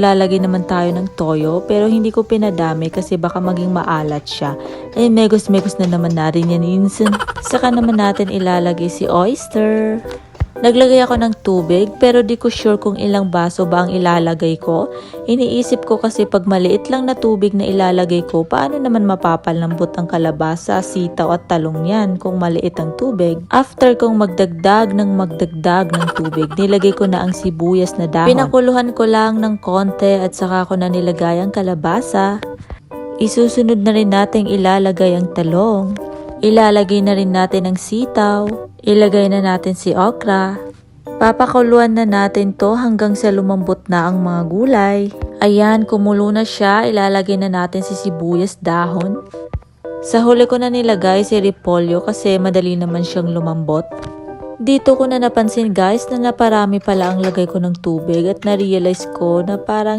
Lalagay naman tayo ng toyo pero hindi ko pinadami kasi baka maging maalat siya. Eh megos-megos na naman natin yan insan. Saka naman natin ilalagay si oyster. Naglagay ako ng tubig pero di ko sure kung ilang baso ba ang ilalagay ko. Iniisip ko kasi pag maliit lang na tubig na ilalagay ko, paano naman mapapalambot ang kalabasa, sitaw at talong yan kung maliit ang tubig. After kong magdagdag ng tubig, nilagay ko na ang sibuyas na dahon. Pinakuluhan ko lang ng konti at saka ko na nilagay ang kalabasa. Isusunod na rin natin ilalagay ang talong. Ilalagay na rin natin ang sitaw. Ilagay na natin si okra. Papakuluan na natin to hanggang sa lumambot na ang mga gulay. Ayan, kumulo na siya. Ilalagay na natin si sibuyas dahon. Sa huli ko na nilagay si repolyo kasi madali naman siyang lumambot. Dito ko na napansin guys na naparami pala ang lagay ko ng tubig at na-realize ko na parang